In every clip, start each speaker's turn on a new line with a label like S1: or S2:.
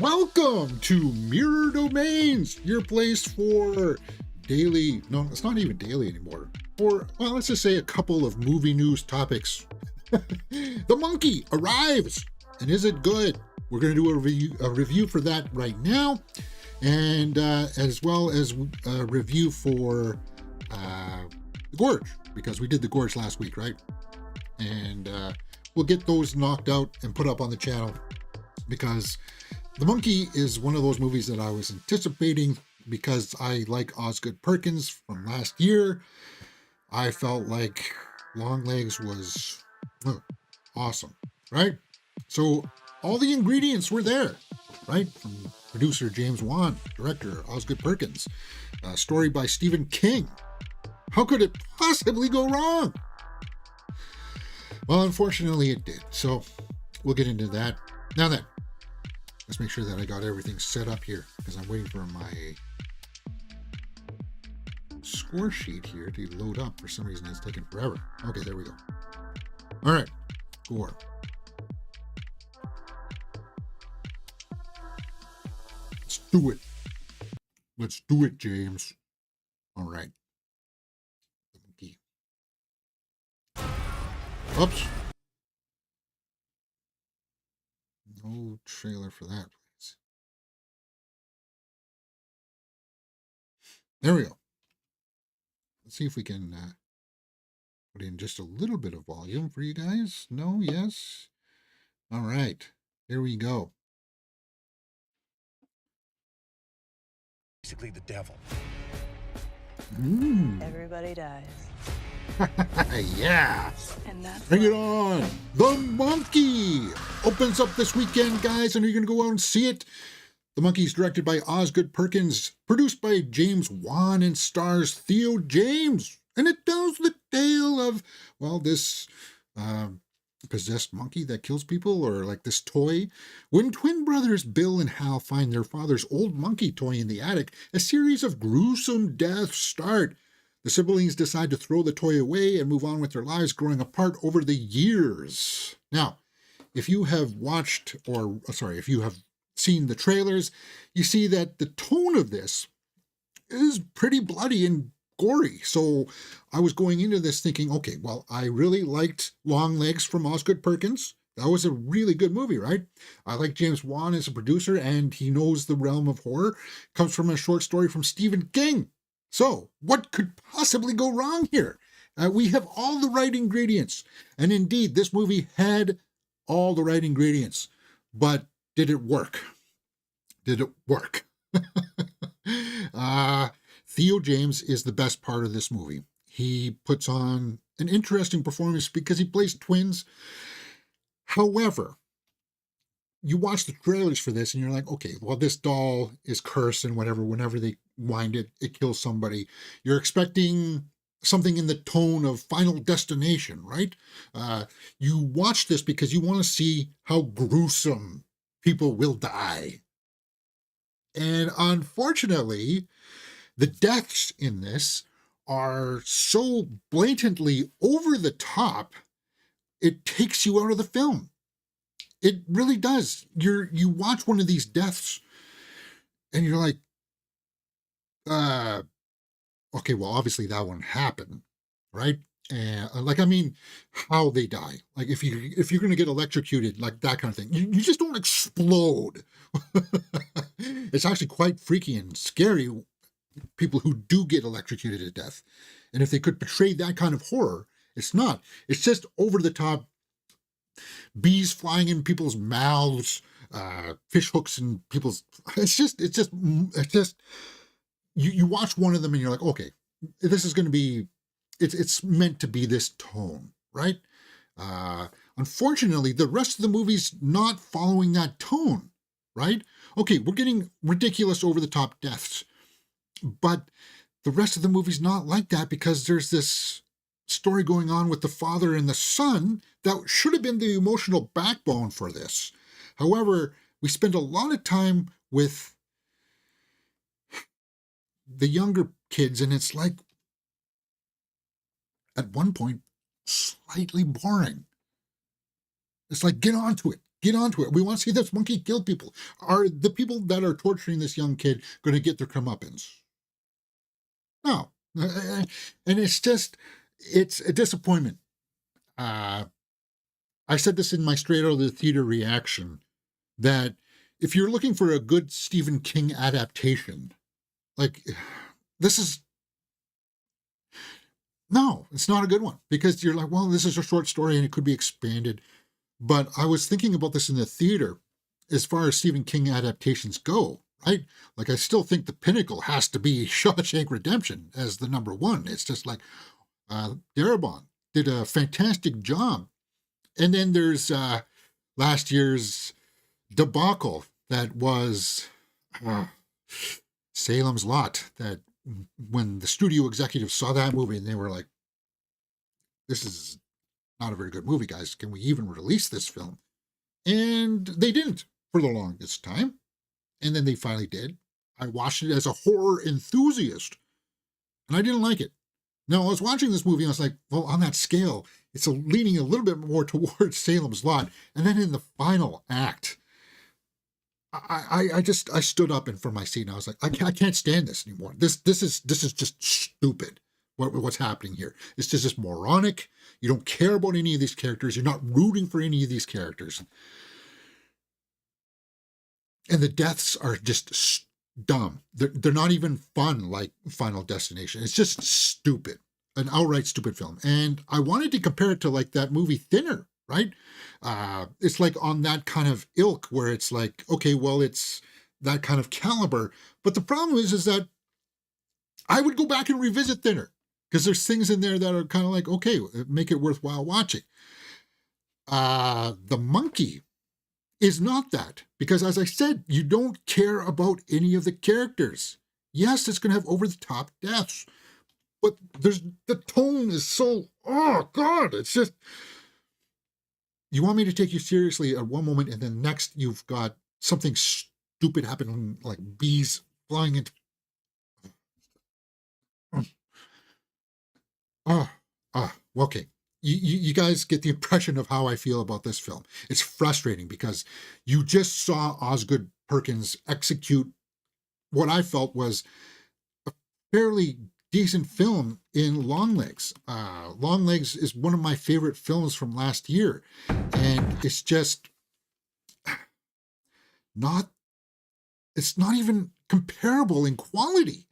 S1: Welcome to Mirror Domains, your place for daily, no, it's not even daily anymore, or, well, let's just say a couple of movie news topics. The Monkey arrives, and is it good? We're going to do a review for that right now, and as well as a review for The Gorge, because we did The Gorge last week, right? And we'll get those knocked out and put up on the channel, because The Monkey is one of those movies that I was anticipating because I like Osgood Perkins from last year. I felt like Longlegs was awesome, right? So all the ingredients were there, right? From producer James Wan, director Osgood Perkins, story by Stephen King. How could it possibly go wrong? Well, unfortunately it did. So we'll get into that. Now then, let's make sure that I got everything set up here because I'm waiting for my score sheet here to load up. For some reason, it's taking forever. Okay, there we go. All right, score. Let's do it. Let's do it, James. All right. Oops. No trailer for that, please. There we go. Let's see if we can put in just a little bit of volume for you guys. No, yes. All right. Here we go.
S2: Basically the devil.
S3: Everybody dies.
S1: Yeah.
S3: And that's
S1: Bring it on. The Monkey opens up this weekend, guys, and you're going to go out and see it. The Monkey is directed by Osgood Perkins, produced by James Wan, and stars Theo James. And it tells the tale of, well, this possessed monkey that kills people, or like this toy. When twin brothers Bill and Hal find their father's old monkey toy in the attic, a series of gruesome deaths start. The siblings decide to throw the toy away and move on with their lives, growing apart over the years. Now, if you have watched, or sorry, if you have seen the trailers, you see that the tone of this is pretty bloody and gory. So I was going into this thinking, okay, well, I really liked Longlegs from Osgood Perkins. That was a really good movie, right? I like James Wan as a producer, and he knows the realm of horror. Comes from a short story from Stephen King. So what could possibly go wrong here? We have all the right ingredients. And indeed, this movie had all the right ingredients. But did it work? Did it work? Theo James is the best part of this movie. He puts on an interesting performance because he plays twins. However, you watch the trailers for this and you're like, okay, well, this doll is cursed and whatever. Whenever they wind it, it kills somebody. You're expecting something in the tone of Final Destination, right? You watch this because you want to see how gruesome people will die. And unfortunately, the deaths in this are so blatantly over the top, it takes you out of the film. It really does. You watch one of these deaths and you're like, okay, well, obviously that one happened, right? And like, I mean, how they die. Like if you're going to get electrocuted, like that kind of thing, you just don't explode. It's actually quite freaky and scary, people who do get electrocuted to death. And if they could portray that kind of horror, it's not. It's just over the top. Bees flying in people's mouths, fish hooks in people's. It's just. You watch one of them and you're like, okay, this is going to be. It's meant to be this tone, right? Unfortunately, the rest of the movie's not following that tone, right? Okay, we're getting ridiculous over the top deaths, but the rest of the movie's not like that because there's this story going on with the father and the son that should have been the emotional backbone for this. However, we spend a lot of time with the younger kids, and it's like, at one point, slightly boring. It's like, get on to it. Get onto it. We want to see this monkey kill people. Are the people that are torturing this young kid going to get their comeuppance? No. And it's a disappointment. I said this in my straight out of the theater reaction, that if you're looking for a good Stephen King adaptation, like, this is, no, it's not a good one, because you're like, well, this is a short story and it could be expanded. But I was thinking about this in the theater as far as Stephen King adaptations go, right? Like, I still think the pinnacle has to be Shawshank Redemption as the number one. It's just like, Darabont did a fantastic job. And then there's last year's debacle that was Salem's Lot, that when the studio executives saw that movie and they were like, this is not a very good movie, guys. Can we even release this film? And they didn't for the longest time. And then they finally did. I watched it as a horror enthusiast, and I didn't like it. Now, I was watching this movie and I was like, well, on that scale, it's leaning a little bit more towards Salem's Lot. And then in the final act, I stood up in from my seat and I was like, I can't stand this anymore. This is just stupid. What's happening here? It's just moronic. You don't care about any of these characters. You're not rooting for any of these characters. And the deaths are just dumb. They're not even fun like Final Destination. It's just stupid. An outright stupid film. And I wanted to compare it to like that movie Thinner, right? It's like on that kind of ilk where it's like, okay, well, it's that kind of caliber. But the problem is that I would go back and revisit Thinner, because there's things in there that are kind of like, okay, make it worthwhile watching. The Monkey is not that, because as I said, you don't care about any of the characters. Yes, it's going to have over-the-top deaths, but the tone is so, oh God, it's just, you want me to take you seriously at one moment, and then next you've got something stupid happening, like bees flying into, okay. You guys get the impression of how I feel about this film. It's frustrating because you just saw Osgood Perkins execute what I felt was a fairly decent film in Longlegs. Longlegs is one of my favorite films from last year, and it's just it's not even comparable in quality.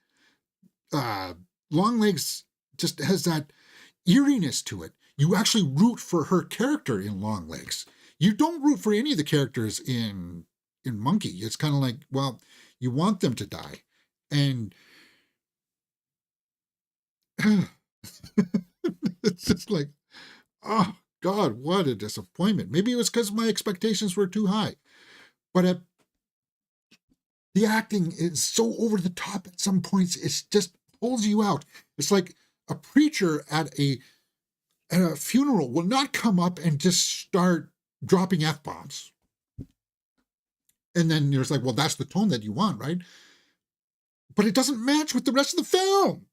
S1: Longlegs just has that eeriness to it. You actually root for her character in Longlegs. You don't root for any of the characters in Monkey. It's kind of like, well, you want them to die. And it's just like, oh God, what a disappointment. Maybe it was because my expectations were too high. But the acting is so over the top at some points, it just pulls you out. It's like a preacher at a funeral will not come up and just start dropping F-bombs. And then you're like, well, that's the tone that you want, right? But it doesn't match with the rest of the film.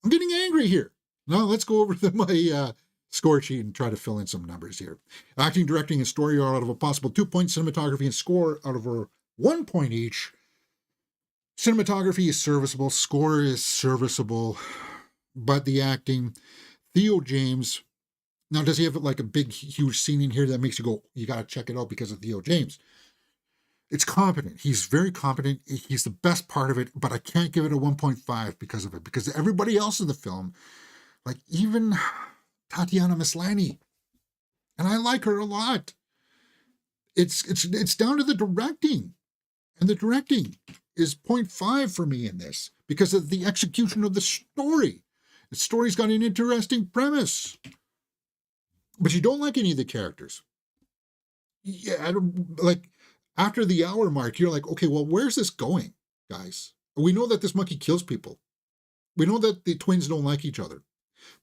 S1: I'm getting angry here. Now let's go over to my score sheet and try to fill in some numbers here. Acting, directing, and story are out of a possible 2 points. Cinematography and score out of a 1 point each. Cinematography is serviceable. Score is serviceable. But the acting... Theo James, now does he have like a big, huge scene in here that makes you go, you got to check it out because of Theo James? It's competent. He's very competent. He's the best part of it, but I can't give it a 1.5 because of it, because everybody else in the film, like even Tatiana Maslany, and I like her a lot. It's down to the directing, and the directing is 0.5 for me in this because of the execution of the story. The story's got an interesting premise, but you don't like any of the characters. Yeah, I don't like. After the hour mark, you're like, okay, well, where's this going, guys? We know that this monkey kills people. We know that the twins don't like each other,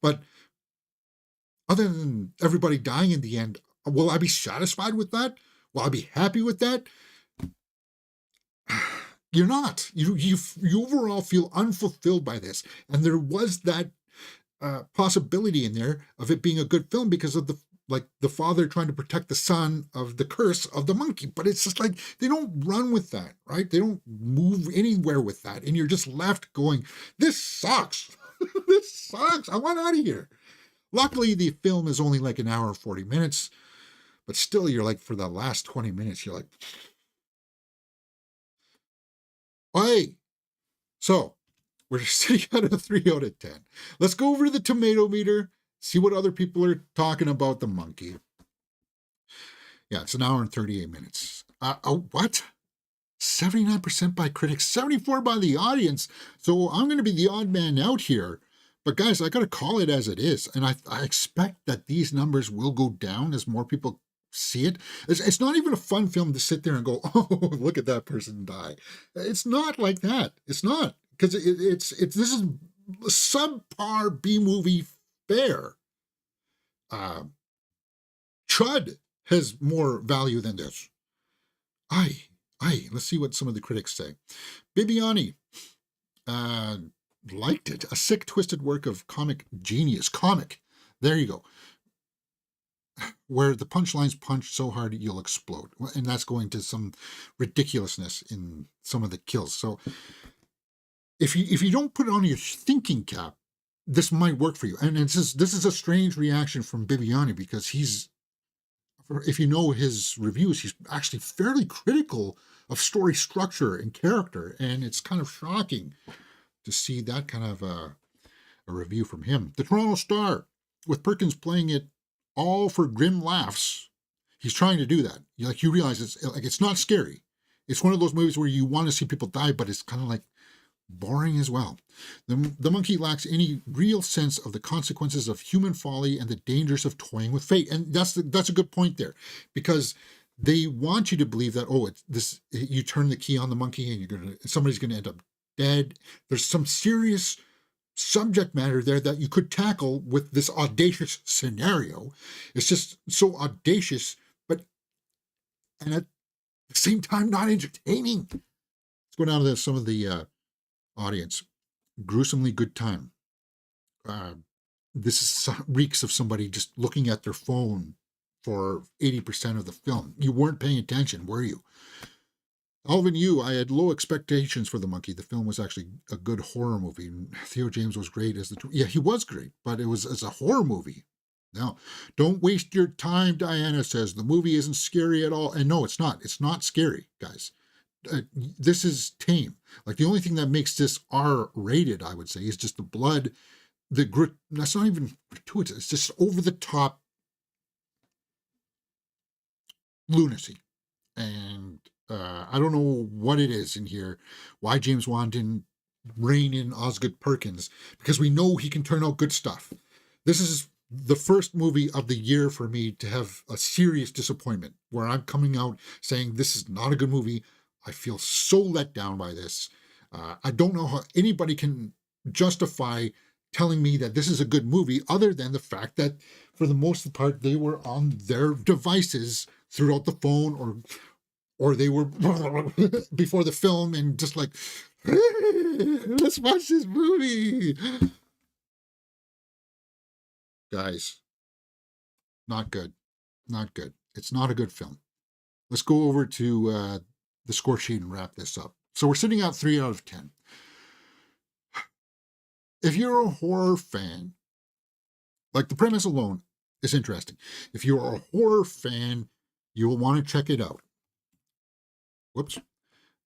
S1: but other than everybody dying in the end, will I be satisfied with that? Will I be happy with that? You're not. You overall feel unfulfilled by this, and there was that possibility in there of it being a good film because of like the father trying to protect the son of the curse of the monkey. But it's just like they don't run with that, right? They don't move anywhere with that. And you're just left going, this sucks. This sucks. I want out of here. Luckily, the film is only like an hour and 40 minutes. But still, you're like, for the last 20 minutes, you're like, hey. So we're sitting at a 3 out of 10. Let's go over to the tomato meter, see what other people are talking about the monkey. Yeah, it's an hour and 38 minutes. What? 79% by critics, 74% by the audience. So I'm going to be the odd man out here. But guys, I got to call it as it is. And I expect that these numbers will go down as more people see it. It's not even a fun film to sit there and go, oh, look at that person die. It's not like that. It's not. Because this is subpar B-movie fare. Chud has more value than this. Let's see what some of the critics say. Bibiani liked it. A sick, twisted work of comic genius. Comic. There you go. Where the punchlines punch so hard you'll explode. And that's going to some ridiculousness in some of the kills. So if you don't put it on your thinking cap, this might work for you. And this is a strange reaction from Bibiani, because if you know his reviews, he's actually fairly critical of story structure and character. And it's kind of shocking to see that kind of a review from him. The Toronto Star, with Perkins playing it all for grim laughs. He's trying to do that. You realize it's not scary. It's one of those movies where you want to see people die, but it's kind of like boring as well. The monkey lacks any real sense of the consequences of human folly and the dangers of toying with fate. And that's a good point there, because they want you to believe that, you turn the key on the monkey and somebody's going to end up dead. There's some serious subject matter there that you could tackle with this audacious scenario. It's just so audacious, and at the same time not entertaining. Let's go down to some of the audience. Gruesomely good time. This reeks of somebody just looking at their phone for 80% of the film. You weren't paying attention, were you? Alvin Yu, I had low expectations for The Monkey. The film was actually a good horror movie. Theo James was great as he was great, but it was as a horror movie. Now, don't waste your time, Diana says. The movie isn't scary at all. And no, it's not. It's not scary, guys. This is tame. Like, the only thing that makes this R-rated, I would say, is just the blood. That's not even gratuitous. It's just over-the-top lunacy. And I don't know what it is in here, why James Wan didn't rein in Osgood Perkins, because we know he can turn out good stuff. This is the first movie of the year for me to have a serious disappointment, where I'm coming out saying this is not a good movie. I feel so let down by this. I don't know how anybody can justify telling me that this is a good movie, other than the fact that for the most part they were on their devices throughout the phone, or they were before the film and just like, let's watch this movie. Guys, not good. Not good. It's not a good film. Let's go over to the score sheet and wrap this up. So we're sitting at 3 out of 10. If you're a horror fan, like, the premise alone is interesting. If you're a horror fan, you will want to check it out. Whoops.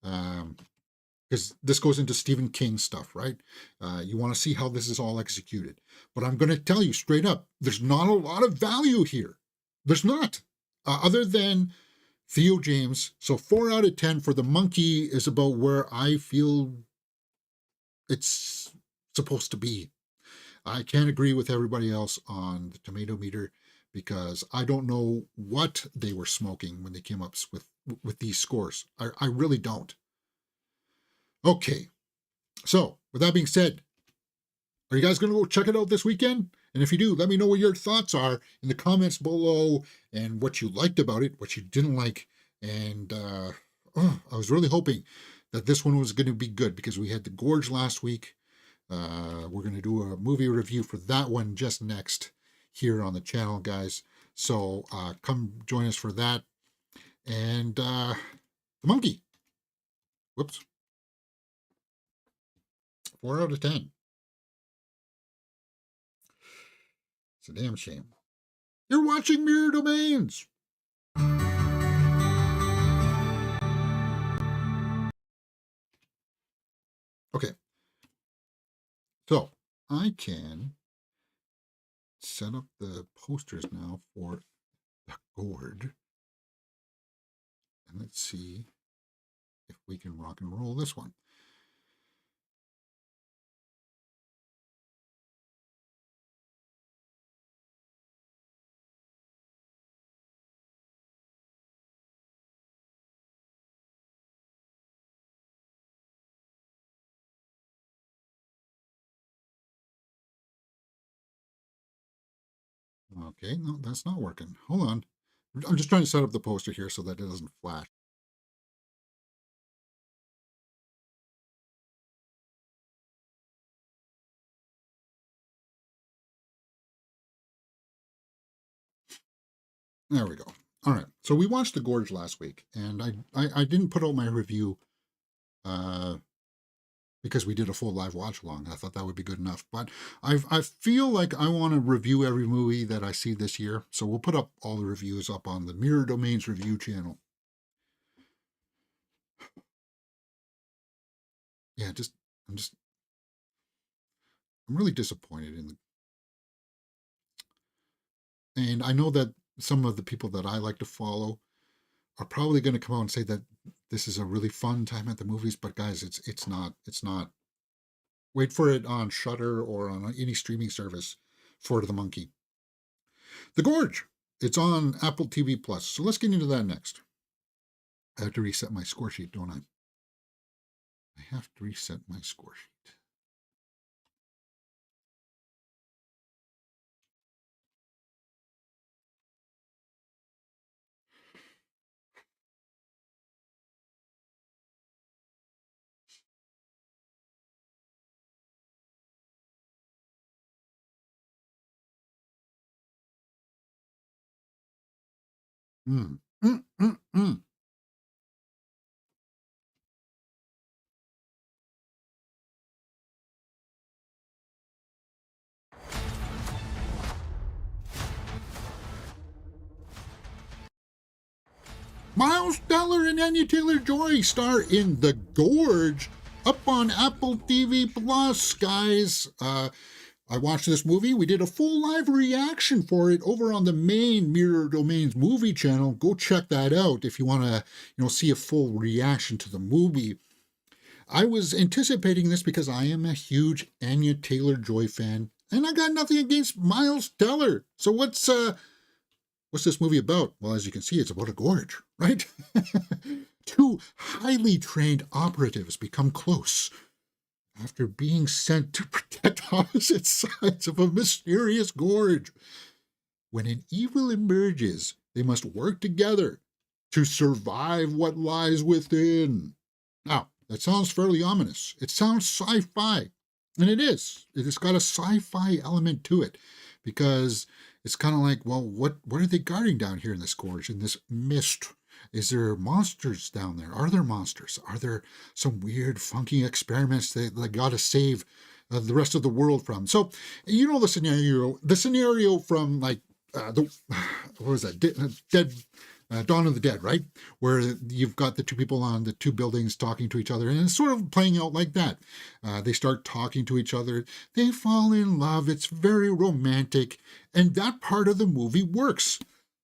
S1: Because this goes into Stephen King stuff, right? You want to see how this is all executed. But I'm going to tell you straight up, there's not a lot of value here. There's not. Other than Theo James. So 4 out of 10 for The Monkey is about where I feel it's supposed to be. I can't agree with everybody else on the tomato meter, because I don't know what they were smoking when they came up with these scores. I really don't. Okay, so with that being said, are you guys going to go check it out this weekend? And if you do, let me know what your thoughts are in the comments below, and what you liked about it, what you didn't like. And I was really hoping that this one was going to be good, because we had The Gorge last week. We're going to do a movie review for that one just next here on the channel, guys. So come join us for that. And the monkey. Whoops. 4 out of 10. It's a damn shame. You're watching Mirror Domains. Okay. So I can set up the posters now for the gourd. And let's see if we can rock and roll this one. Okay, no, that's not working. Hold on. I'm just trying to set up the poster here so that it doesn't flash. There we go. All right. So we watched The Gorge last week, and I didn't put out my review uh, because we did a full live watch along. I thought that would be good enough. But I feel like I want to review every movie that I see this year. So we'll put up all the reviews up on the Mirror Domains review channel. Yeah, I'm really disappointed in the, and I know that some of the people that I like to follow are probably going to come out and say that this is a really fun time at the movies, but guys, it's not. Wait for it on Shudder or on any streaming service for The Monkey. The Gorge. It's on Apple TV Plus. So let's get into that next. I have to reset my score sheet, don't I? I have to reset my score sheet. Mm. Mm, mm, mm. Miles Teller and Anya Taylor-Joy star in The Gorge up on Apple TV Plus, guys. I watched this movie. We did a full live reaction for it over on the main Mirror Domains movie channel. Go check that out if you want to, see a full reaction to the movie. I was anticipating this because I am a huge Anya Taylor-Joy fan, and I got nothing against Miles Teller. So what's this movie about? Well, as you can see, it's about a gorge, right? Two highly trained operatives become close after being sent to protect opposite sides of a mysterious gorge. When an evil emerges, they must work together to survive what lies within. Now, that sounds fairly ominous. It sounds sci-fi, and it is. It's got a sci-fi element to it because it's kind of like, well, what are they guarding down here in this gorge, in this mist? Is there monsters down there? Are there monsters? Are there some weird, funky experiments that they got to save the rest of the world from? So, you know the scenario from like what was that? Dead Dawn of the Dead, right? Where you've got the two people on the two buildings talking to each other, and it's sort of playing out like that. They start talking to each other, they fall in love, it's very romantic, and that part of the movie works.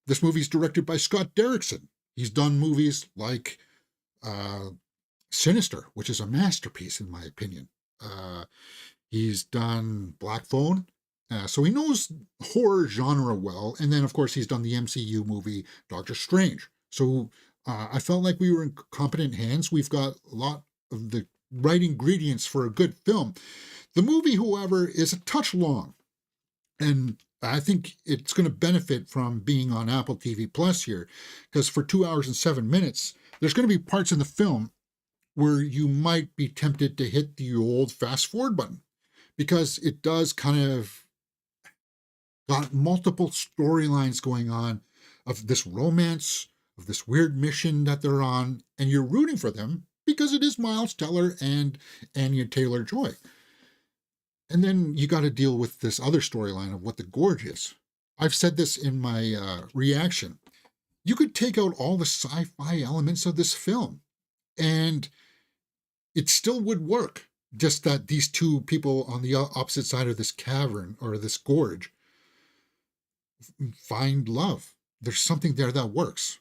S1: This movie's directed by Scott Derrickson. He's done movies like Sinister, which is a masterpiece in my opinion. He's done Black Phone, so he knows horror genre well. And then, of course, he's done the MCU movie Doctor Strange. So I felt like we were in competent hands. We've got a lot of the right ingredients for a good film. The movie, however, is a touch long. And I think it's going to benefit from being on Apple TV Plus here, because for 2 hours and 7 minutes, there's going to be parts in the film where you might be tempted to hit the old fast forward button, because it does kind of got multiple storylines going on of this romance, of this weird mission that they're on, and you're rooting for them because it is Miles Teller and Anya Taylor-Joy. And then you got to deal with this other storyline of what the gorge is. I've said this in my reaction. You could take out all the sci-fi elements of this film, and it still would work. Just that these two people on the opposite side of this cavern or this gorge find love. There's something there that works.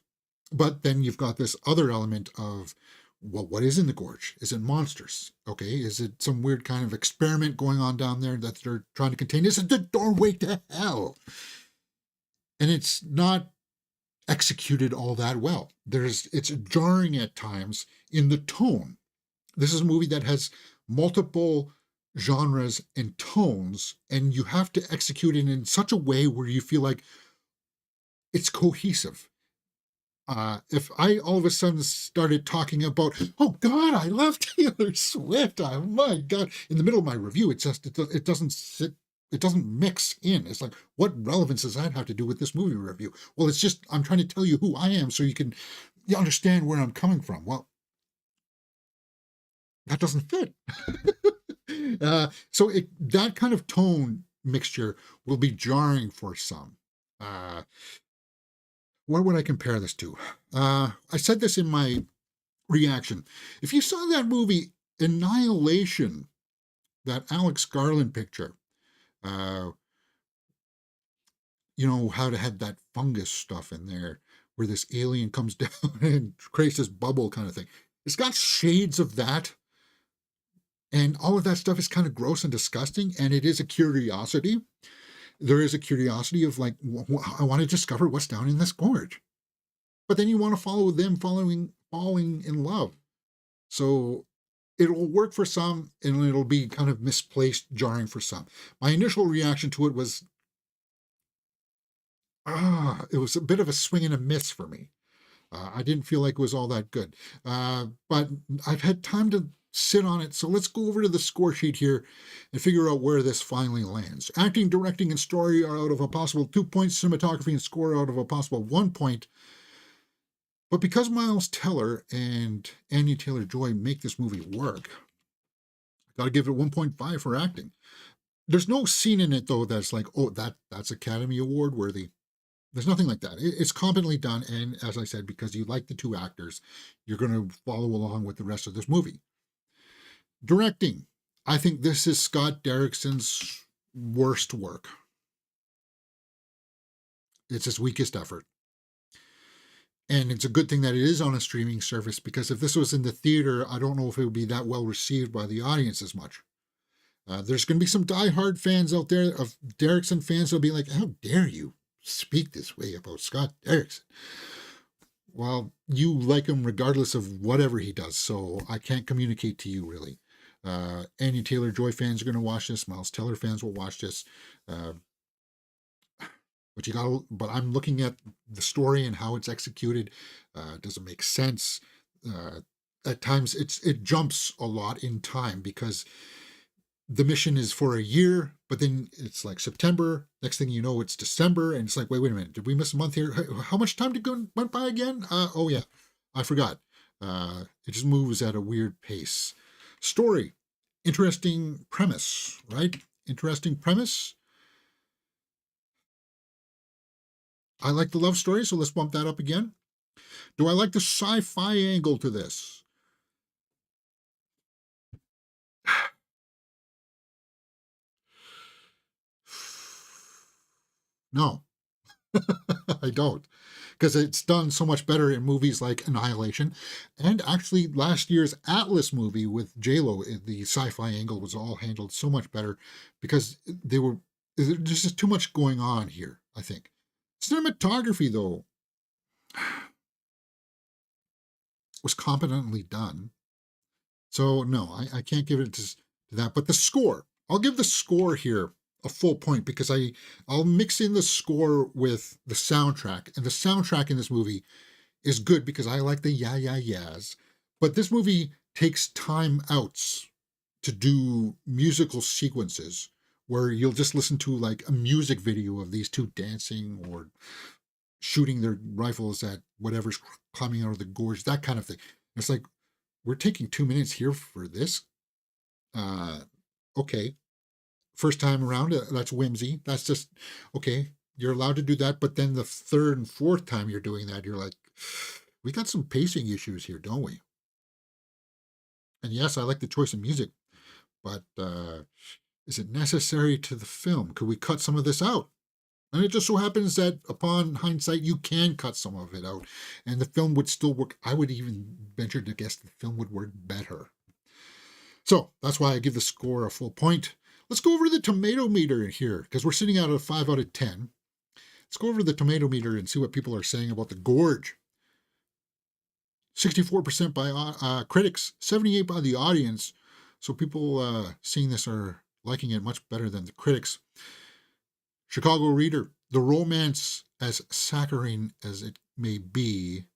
S1: But then you've got this other element of, well, what is in the gorge? Is it monsters? Okay, is it some weird kind of experiment going on down there that they're trying to contain? Is it the doorway to hell? And it's not executed all that well. It's jarring at times in the tone. This is a movie that has multiple genres and tones, and you have to execute it in such a way where you feel like it's cohesive. If I all of a sudden started talking about, oh God, I love Taylor Swift, oh my God, in the middle of my review, it doesn't sit, it doesn't mix in. It's like, what relevance does that have to do with this movie review? Well, it's just, I'm trying to tell you who I am so you can understand where I'm coming from. Well, that doesn't fit. So that kind of tone mixture will be jarring for some. What would I compare this to? I said this in my reaction. If you saw that movie Annihilation, that Alex Garland picture, you know how to have that fungus stuff in there where this alien comes down and creates this bubble kind of thing. It's got shades of that. And all of that stuff is kind of gross and disgusting. And it is a curiosity. There is a curiosity of like, I want to discover what's down in this gorge. But then you want to follow them falling in love. So it'll work for some and it'll be kind of misplaced, jarring for some. My initial reaction to it was, it was a bit of a swing and a miss for me. I didn't feel like it was all that good. But I've had time to sit on it. So let's go over to the score sheet here and figure out where this finally lands. Acting, directing, and story are out of a possible 2 points. Cinematography and score out of a possible 1 point. But because Miles Teller and Anya Taylor-Joy make this movie work, I got to give it 1.5 for acting. There's no scene in it, though, that's like, oh, that's Academy Award worthy. There's nothing like that. It's competently done. And as I said, because you like the two actors, you're going to follow along with the rest of this movie. Directing. I think this is Scott Derrickson's worst work. It's his weakest effort. And it's a good thing that it is on a streaming service, because if this was in the theater, I don't know if it would be that well received by the audience as much. There's going to be some diehard fans out there of Derrickson fans who'll be like, how dare you speak this way about Scott Derrickson? Well, you like him regardless of whatever he does, so I can't communicate to you really. Anya Taylor-Joy fans are going to watch this. Miles Teller fans will watch this. But I'm looking at the story and how it's executed. Does it make sense? At times it jumps a lot in time because the mission is for a year, but then it's like September. Next thing you know, it's December, and it's like, wait a minute, did we miss a month here? How much time went by again? Oh yeah, I forgot. It just moves at a weird pace. Story, interesting premise, right? Interesting premise. I like the love story, so let's bump that up again. Do I like the sci-fi angle to this? No, I don't. Because it's done so much better in movies like Annihilation. And actually, last year's Atlas movie with J-Lo, the sci-fi angle was all handled so much better because there's just too much going on here, I think. Cinematography, though, was competently done. So, no, I can't give it to that. But the score, I'll give the score here a full point because I'll mix in the score with the soundtrack. And the soundtrack in this movie is good because I like the yeahs. But this movie takes time outs to do musical sequences where you'll just listen to like a music video of these two dancing or shooting their rifles at whatever's climbing out of the gorge, that kind of thing. It's like, we're taking 2 minutes here for this. Okay, first time around, that's whimsy. That's just okay. You're allowed to do that, but then the third and fourth time you're doing that, you're like, we got some pacing issues here, don't we? And yes, I like the choice of music, but is it necessary to the film? Could we cut some of this out? And it just so happens that upon hindsight, you can cut some of it out and the film would still work. I would even venture to guess the film would work better. So that's why I give the score a full point. Let's go over the tomato meter here because we're sitting at a 5 out of 10. Let's go over the tomato meter and see what people are saying about the gorge. 64% by critics, 78% by the audience. So people seeing this are liking it much better than the critics. Chicago Reader, the romance, as saccharine as it may be,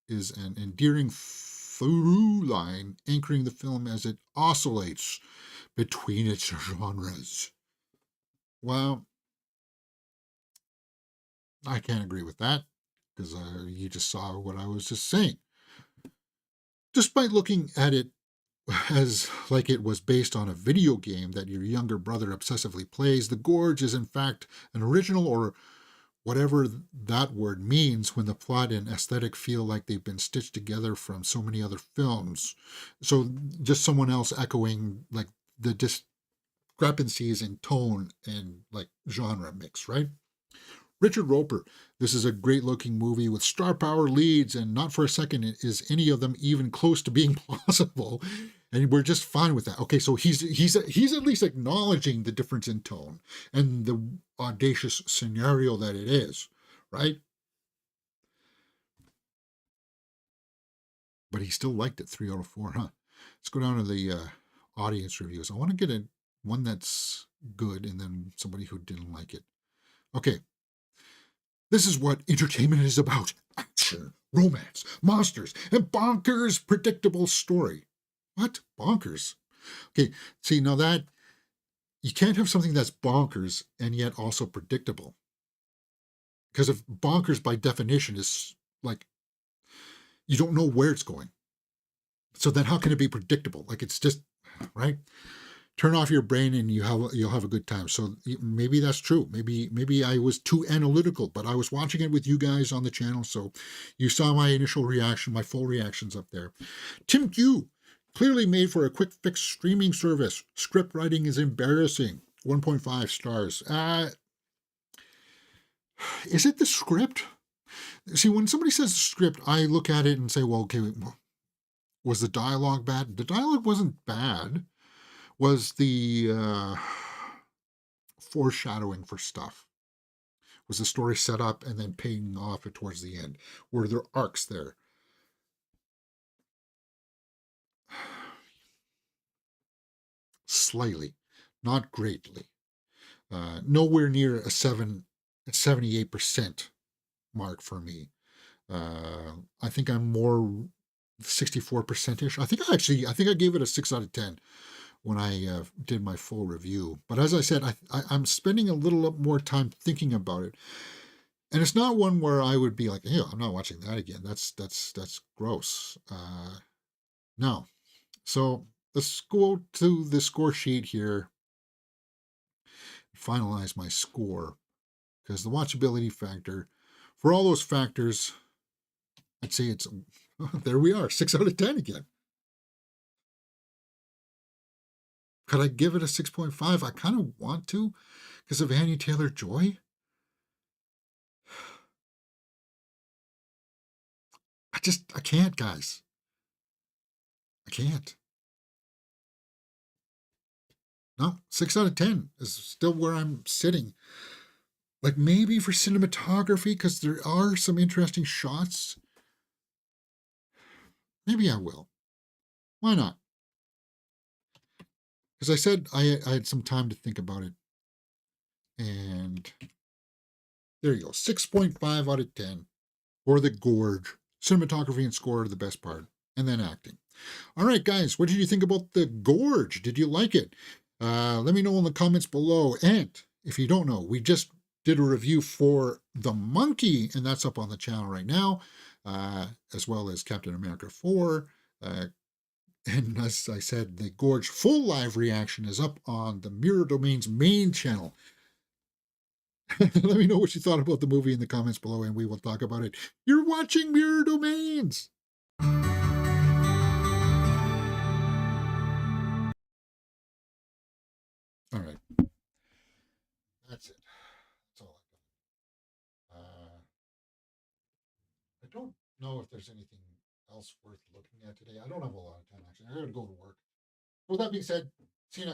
S1: is an endearing through line anchoring the film as it oscillates between its genres. Well, I can't agree with that because you just saw what I was just saying. Despite looking at it as like it was based on a video game that your younger brother obsessively plays, The Gorge is in fact an original, or whatever that word means, when the plot and aesthetic feel like they've been stitched together from so many other films. So just someone else echoing like the discrepancies in tone and like genre mix, right? Richard Roper, this is a great looking movie with star power leads, and not for a second is any of them even close to being plausible. And we're just fine with that. Okay, so he's at least acknowledging the difference in tone and the audacious scenario that it is, right? But he still liked it, 3 out of 4, huh? Let's go down to the audience reviews. I want to get one that's good and then somebody who didn't like it. Okay. This is what entertainment is about. Action, romance, monsters, and bonkers predictable story. What? Bonkers? Okay, see, now that, you can't have something that's bonkers and yet also predictable. Because if bonkers by definition is like, you don't know where it's going. So then how can it be predictable? Like it's just, right? Turn off your brain and you'll have a good time. So maybe that's true. Maybe I was too analytical, but I was watching it with you guys on the channel, so you saw my initial reaction, my full reactions up there. Tim Q, clearly made for a quick fix streaming service. Script writing is embarrassing. 1.5 stars. Is it the script? See, when somebody says script, I look at it and say, well, okay, was the dialogue bad? The dialogue wasn't bad. Was the foreshadowing for stuff? Was the story set up and then paying off towards the end? Were there arcs there? Slightly, not greatly. Nowhere near a 78% mark for me. I think I'm more 64%ish. I think I gave it a 6 out of 10 when I did my full review. But as I said, I'm spending a little more time thinking about it. And it's not one where I would be like, hey, I'm not watching that again. That's gross. No. So let's go to the score sheet here. Finalize my score. Because the watchability factor, for all those factors, I'd say it's, there we are, 6 out of 10 again. Could I give it a 6.5? I kind of want to because of Anya Taylor-Joy. I can't, guys. I can't. No, 6 out of 10 is still where I'm sitting. Like maybe for cinematography, because there are some interesting shots. Maybe I will. Why not? As I said, I had some time to think about it. And there you go. 6.5 out of 10 for The Gorge. Cinematography and score are the best part. And then acting. All right, guys, what did you think about The Gorge? Did you like it? Let me know in the comments below. And if you don't know, we just did a review for The Monkey, and that's up on the channel right now, as well as Captain America 4. And as I said, the Gorge full live reaction is up on the Mirror Domain's main channel. Let me know what you thought about the movie in the comments below, and we will talk about it. You're watching Mirror Domains! All right. That's it. That's all I got. I don't know if there's anything else worth looking at today. I don't have a lot of time, actually. I gotta go to work. With that being said, see you next